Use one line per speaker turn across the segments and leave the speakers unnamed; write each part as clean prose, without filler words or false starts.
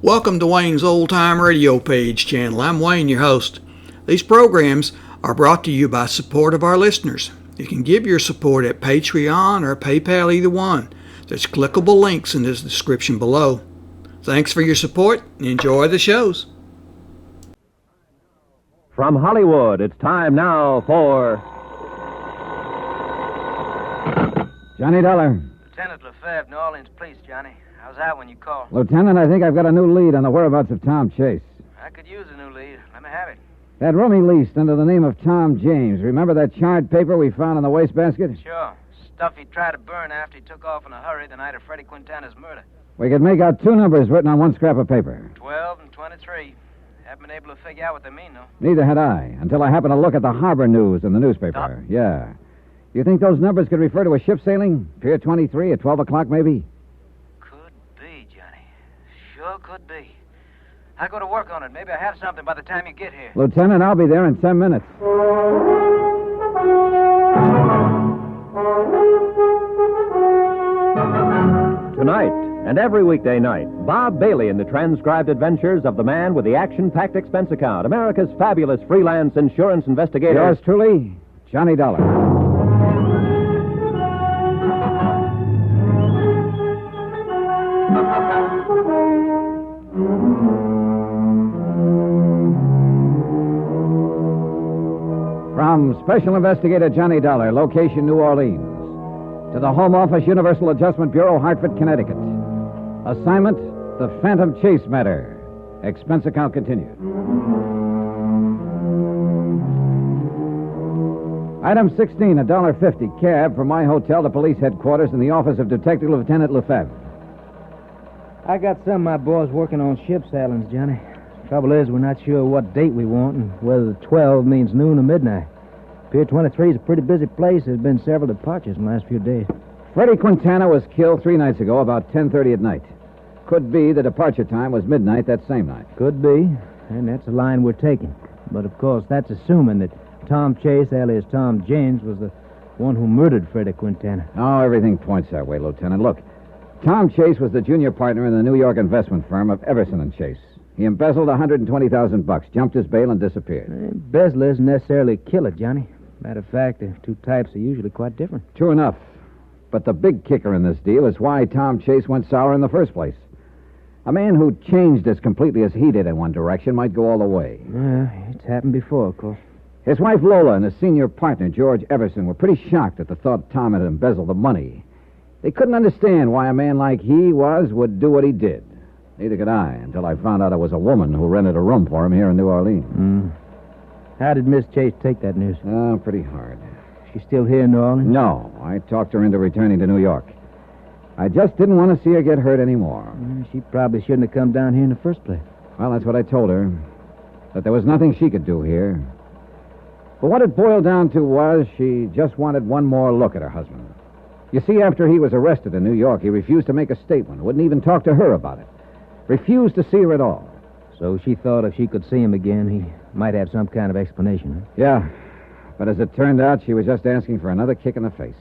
Welcome to Wayne's Old Time Radio Page channel. I'm Wayne, your host. These programs are brought to you by support of our listeners. You can give your support at Patreon or PayPal, either one. There's clickable links in the description below. Thanks for your support and enjoy the shows.
From Hollywood, it's time now for
Johnny Dollar.
Lieutenant Lefebvre, New Orleans Police, Johnny. How's that when you call?
Lieutenant, I think I've got a new lead on the whereabouts of Tom Chase.
I could use a new lead. Let me have it.
That room he leased under the name of Tom James. Remember that charred paper we found in the wastebasket?
Sure. Stuff he tried to burn after he took off in a hurry the night of Freddie Quintana's murder.
We could make out two numbers written on one scrap of paper.
12 and 23. Haven't been able to figure out what they mean, though.
Neither had I, until I happened to look at the harbor news in the newspaper. Yeah. You think those numbers could refer to a ship sailing? Pier 23 at 12 o'clock, maybe?
Could be, Johnny. Sure could be. I'll go to work on it. Maybe I'll have something by the time you get here.
Lieutenant, I'll be there in 10 minutes.
Tonight and every weekday night, Bob Bailey in the transcribed adventures of the man with the action-packed expense account, America's fabulous freelance insurance investigator.
Yours truly, Johnny Dollar. From Special Investigator Johnny Dollar, location New Orleans, to the Home Office Universal Adjustment Bureau, Hartford, Connecticut. Assignment, the Phantom Chase matter. Expense account continued. Item 16, $1.50, cab from my hotel to police headquarters in the office of Detective Lieutenant Lefebvre.
I got some of my boys working on ship sailings, Johnny. Trouble is, we're not sure what date we want and whether the 12 means noon or midnight. Pier 23 is a pretty busy place. There's been several departures in the last few days.
Freddie Quintana was killed 3 nights ago, about 10:30 at night. Could be the departure time was midnight that same night.
Could be, and that's the line we're taking. But, of course, that's assuming that Tom Chase, alias Tom James, was the one who murdered Freddie Quintana.
Oh, everything points that way, Lieutenant. Look, Tom Chase was the junior partner in the New York investment firm of Everson and Chase. He embezzled $120,000, jumped his bail, and disappeared.
Embezzler isn't necessarily a killer, Johnny. Matter of fact, the two types are usually quite different.
True enough. But the big kicker in this deal is why Tom Chase went sour in the first place. A man who changed as completely as he did in one direction might go all the way.
It's happened before, of course.
His wife Lola and his senior partner, George Everson, were pretty shocked at the thought Tom had embezzled the money. They couldn't understand why a man like he would do what he did. Neither could I, until I found out it was a woman who rented a room for him here in New Orleans.
How did Miss Chase take that news?
Oh, pretty hard.
She's still here in New Orleans?
No, I talked her into returning to New York. I just didn't want to see her get hurt anymore.
She probably shouldn't have come down here in the first place.
Well, that's what I told her. That there was nothing she could do here. But what it boiled down to was she just wanted one more look at her husband. You see, after he was arrested in New York, he refused to make a statement, wouldn't even talk to her about it. Refused to see her at all.
So she thought if she could see him again, he might have some kind of explanation, huh?
Yeah, but as it turned out, she was just asking for another kick in the face.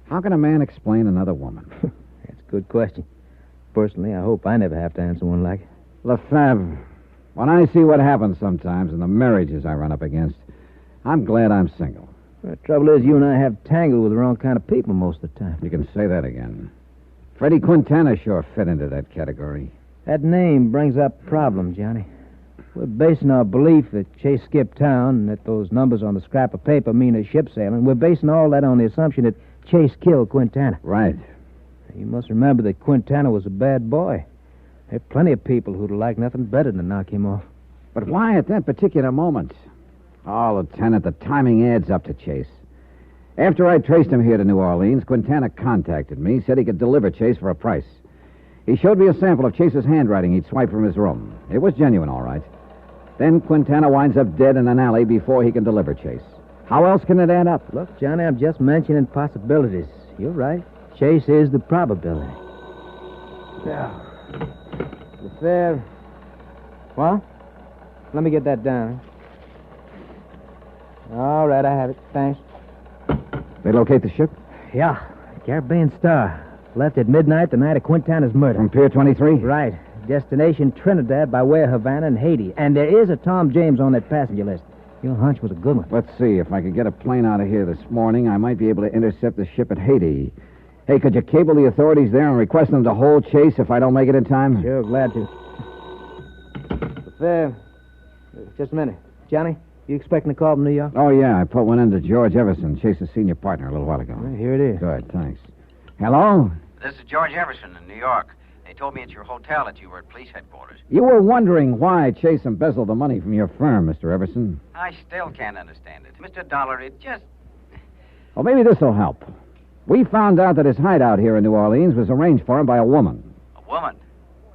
How can a man explain another woman?
That's a good question. Personally, I hope I never have to answer one like it.
Lefebvre, when I see what happens sometimes in the marriages I run up against, I'm glad I'm single.
The trouble is, you and I have tangled with the wrong kind of people most of the time.
You can say that again. Freddie Quintana sure fit into that category.
That name brings up a problem, Johnny. We're basing our belief that Chase skipped town and that those numbers on the scrap of paper mean a ship sailing. We're basing all that on the assumption that Chase killed Quintana.
Right.
You must remember that Quintana was a bad boy. There are plenty of people who'd like nothing better than to knock him off.
But why at that particular moment? Oh, Lieutenant, the timing adds up to Chase. After I traced him here to New Orleans, Quintana contacted me, said he could deliver Chase for a price. He showed me a sample of Chase's handwriting he'd swiped from his room. It was genuine, all right. Then Quintana winds up dead in an alley before he can deliver Chase. How else can it add up?
Look, Johnny, I'm just mentioning possibilities. You're right. Chase is the probability. Yeah. Lefebvre. What? Let me get that down. All right, I have it. Thanks.
They locate the ship?
Yeah. Caribbean Star. Left at midnight the night of Quintana's murder.
From Pier 23?
Right. Destination Trinidad by way of Havana and Haiti. And there is a Tom James on that passenger list. Your hunch was a good one.
Let's see. If I could get a plane out of here this morning, I might be able to intercept the ship at Haiti. Hey, could you cable the authorities there and request them to hold Chase if I don't make it in time?
Sure, glad to. There. Just a minute. Johnny, you expecting a call from New York?
Oh, yeah. I put one into George Everson, Chase's senior partner, a little while ago.
Well, here it is.
Good, thanks. Hello?
This is George Everson in New York. They told me at your hotel that you were at police headquarters.
You were wondering why Chase embezzled the money from your firm, Mr. Everson.
I still can't understand it. Mr. Dollar, it just...
Well, maybe this will help. We found out that his hideout here in New Orleans was arranged for him by a woman.
A woman?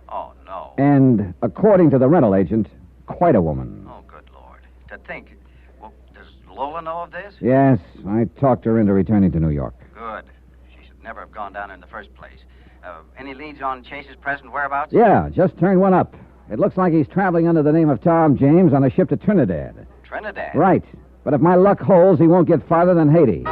Oh, no.
And, according to the rental agent, quite a woman.
Oh, good Lord. To think. Well, does Lola know of this?
Yes, I talked her into returning to New York.
Good. She should never have gone down in the first place. Any leads on Chase's present whereabouts?
Yeah, just turned one up. It looks like he's traveling under the name of Tom James on a ship to Trinidad.
Trinidad?
Right. But if my luck holds, he won't get farther than Haiti.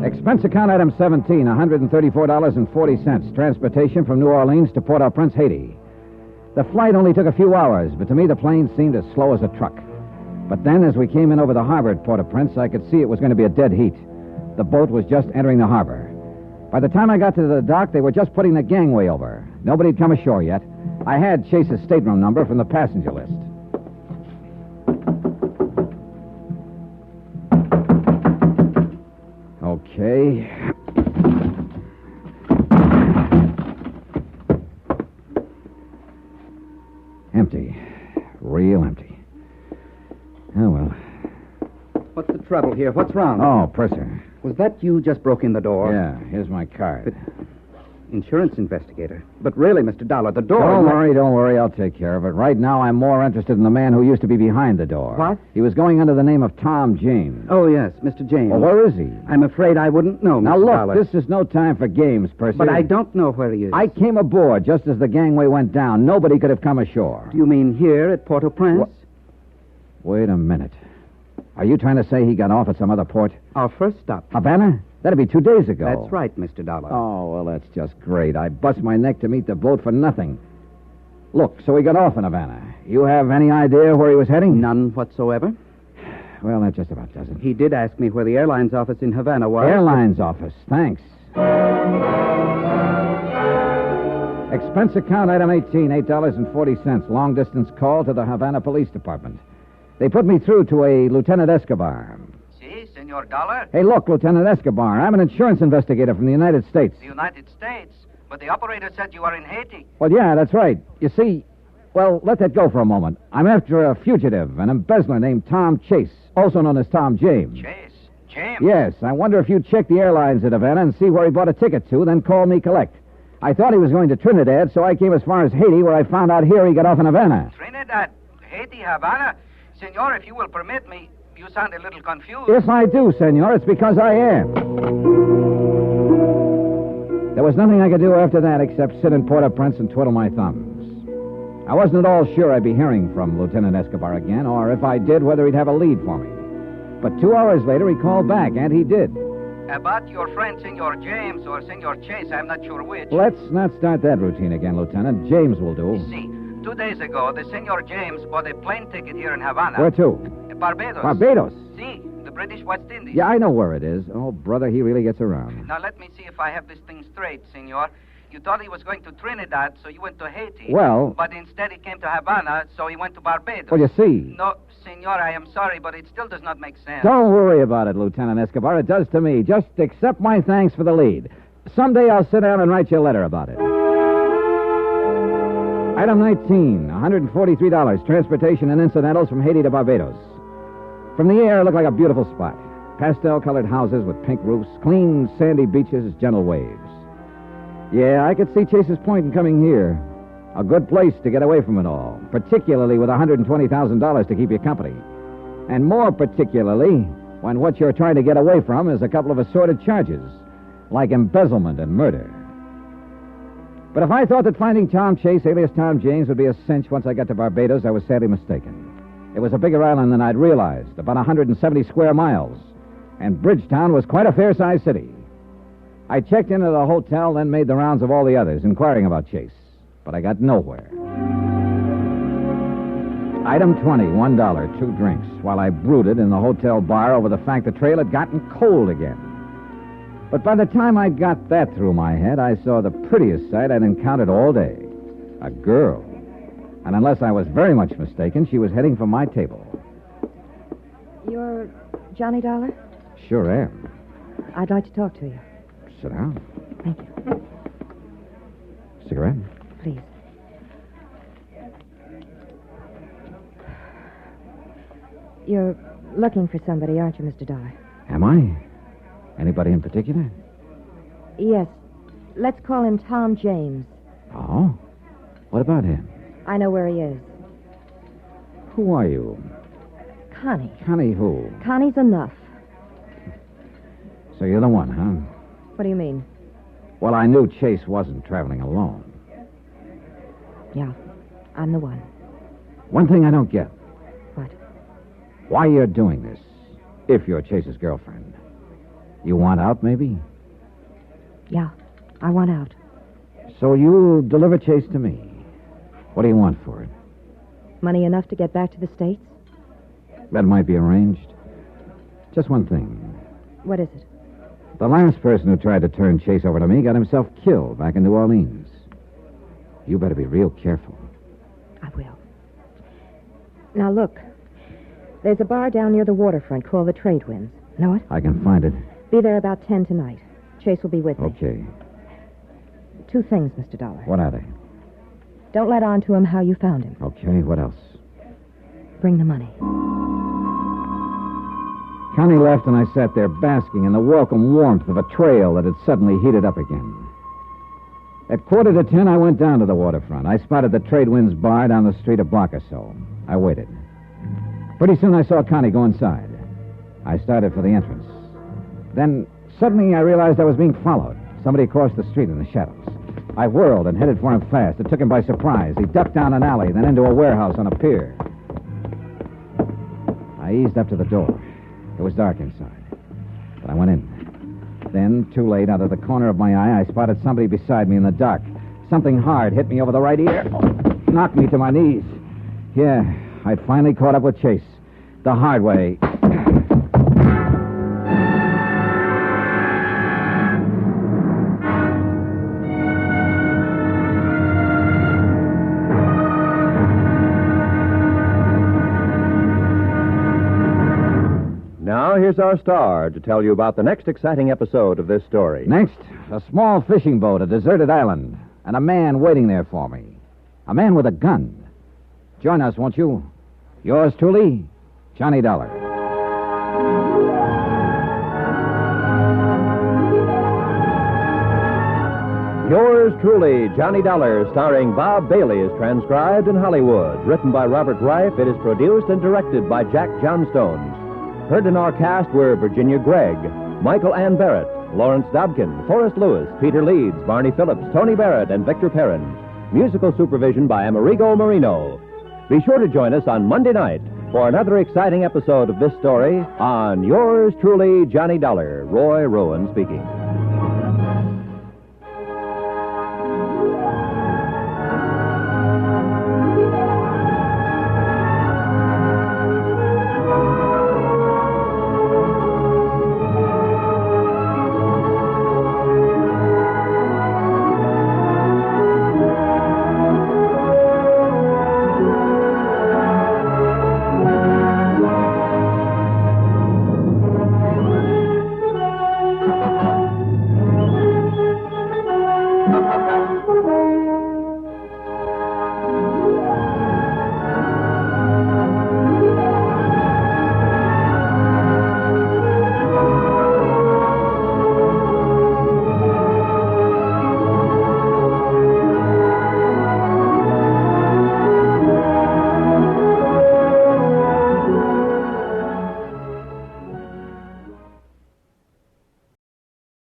Expense account item 17, $134.40. Transportation from New Orleans to Port-au-Prince, Haiti. The flight only took a few hours, but to me the plane seemed as slow as a truck. But then, as we came in over the harbor at Port-au-Prince, I could see it was going to be a dead heat. The boat was just entering the harbor. By the time I got to the dock, they were just putting the gangway over. Nobody had come ashore yet. I had Chase's stateroom number from the passenger list. Okay. Empty. Real empty. Oh, well.
What's the trouble here? What's wrong?
Oh, purser.
Was that you just broke in the door?
Yeah, here's my card.
Insurance investigator. But really, Mr. Dollar, the door...
Don't worry. I'll take care of it. Right now, I'm more interested in the man who used to be behind the door.
What?
He was going under the name of Tom James.
Oh, yes, Mr. James.
Well, where is he?
I'm afraid I wouldn't know, Mr.
Now, look,
Dollar.
this is no time for games, Percy.
But I don't know where he is.
I came aboard just as the gangway went down. Nobody could have come ashore.
Do you mean here at Port-au-Prince?
What? Wait a minute. Are you trying to say he got off at some other port?
Our first stop.
Havana? That'd be 2 days ago.
That's right, Mr. Dollar.
Oh, well, that's just great. I bust my neck to meet the boat for nothing. Look, so he got off in Havana. You have any idea where he was heading?
None whatsoever.
Well, that just about does it.
He did ask me where the airline's office in Havana was.
Airline's office. Thanks. Expense account item 18, $8.40. Long distance call to the Havana Police Department. They put me through to a Lieutenant Escobar.
Si, Senor Dollar?
Hey, look, Lieutenant Escobar, I'm an insurance investigator from the United States.
The United States? But the operator said you are in Haiti.
Well, yeah, that's right. You see, well, let that go for a moment. I'm after a fugitive, an embezzler named Tom Chase, also known as Tom James.
Chase? James?
Yes, I wonder if you'd check the airlines at Havana and see where he bought a ticket to, then call me collect. I thought he was going to Trinidad, so I came as far as Haiti, where I found out here he got off in Havana.
Trinidad? Haiti? Havana? Senor, if you will permit me, you sound a little confused.
If I do, senor, it's because I am. There was nothing I could do after that except sit in Port-au-Prince and twiddle my thumbs. I wasn't at all sure I'd be hearing from Lieutenant Escobar again, or if I did, whether he'd have a lead for me. But 2 hours later, he called back, and he did.
About your friend, Senor James, or Senor Chase, I'm not sure which.
Let's not start that routine again, Lieutenant. James will do.
You see, 2 days ago, the Senor James bought a plane ticket here in Havana.
Where to?
Barbados.
Barbados?
See, the British West Indies.
Yeah, I know where it is. Oh, brother, he really gets around.
Now, let me see if I have this thing straight, Senor. You thought he was going to Trinidad, so you went to Haiti.
Well...
But instead he came to Havana, so he went to Barbados.
Well, you see...
No, Senor, I am sorry, but it still does not make sense.
Don't worry about it, Lieutenant Escobar. It does to me. Just accept my thanks for the lead. Someday I'll sit down and write you a letter about it. Item 19, $143. Transportation and incidentals from Haiti to Barbados. From the air, it looked like a beautiful spot. Pastel-colored houses with pink roofs, clean, sandy beaches, gentle waves. Yeah, I could see Chase's point in coming here. A good place to get away from it all, particularly with $120,000 to keep you company. And more particularly when what you're trying to get away from is a couple of assorted charges, like embezzlement and murder. But if I thought that finding Tom Chase, alias Tom James, would be a cinch once I got to Barbados, I was sadly mistaken. It was a bigger island than I'd realized, about 170 square miles. And Bridgetown was quite a fair-sized city. I checked into the hotel, then made the rounds of all the others, inquiring about Chase. But I got nowhere. Item 20, $1, 2 drinks, while I brooded in the hotel bar over the fact the trail had gotten cold again. But by the time I'd got that through my head, I saw the prettiest sight I'd encountered all day. A girl. And unless I was very much mistaken, she was heading for my table.
You're Johnny Dollar?
Sure am.
I'd like to talk to you.
Sit down.
Thank you.
Cigarette?
Please. You're looking for somebody, aren't you, Mr. Dollar?
Am I? Anybody in particular?
Yes. Let's call him Tom James.
Oh? What about him?
I know where he is.
Who are you?
Connie.
Connie who?
Connie's enough.
So you're the one, huh?
What do you mean?
Well, I knew Chase wasn't traveling alone.
Yeah, I'm the one.
One thing I don't get.
What?
Why you're doing this, if you're Chase's girlfriend. You want out, maybe?
Yeah, I want out.
So you'll deliver Chase to me. What do you want for it?
Money enough to get back to the States?
That might be arranged. Just one thing.
What is it?
The last person who tried to turn Chase over to me got himself killed back in New Orleans. You better be real careful.
I will. Now, look. There's a bar down near the waterfront called the Trade Winds. Know it?
I can find it.
Be there about 10 tonight. Chase will be with me.
Okay.
2 things, Mr. Dollar.
What are they?
Don't let on to him how you found him.
Okay, what else?
Bring the money.
Connie left, and I sat there basking in the welcome warmth of a trail that had suddenly heated up again. At 9:45, I went down to the waterfront. I spotted the Trade Winds bar down the street a block or so. I waited. Pretty soon I saw Connie go inside. I started for the entrance. Then, suddenly, I realized I was being followed. Somebody crossed the street in the shadows. I whirled and headed for him fast. It took him by surprise. He ducked down an alley, then into a warehouse on a pier. I eased up to the door. It was dark inside, but I went in. Then, too late, out of the corner of my eye, I spotted somebody beside me in the dark. Something hard hit me over the right ear, knocked me to my knees. Yeah, I'd finally caught up with Chase. The hard way.
Now, here's our star to tell you about the next exciting episode of this story.
Next, a small fishing boat, a deserted island, and a man waiting there for me. A man with a gun. Join us, won't you? Yours truly, Johnny Dollar.
Yours truly, Johnny Dollar, starring Bob Bailey, is transcribed in Hollywood. Written by Robert Reif, it is produced and directed by Jack Johnstone. Heard in our cast were Virginia Gregg, Michael Ann Barrett, Lawrence Dobkin, Forrest Lewis, Peter Leeds, Barney Phillips, Tony Barrett, and Victor Perrin. Musical supervision by Amerigo Marino. Be sure to join us on Monday night for another exciting episode of this story on Yours truly, Johnny Dollar. Roy Rowan speaking.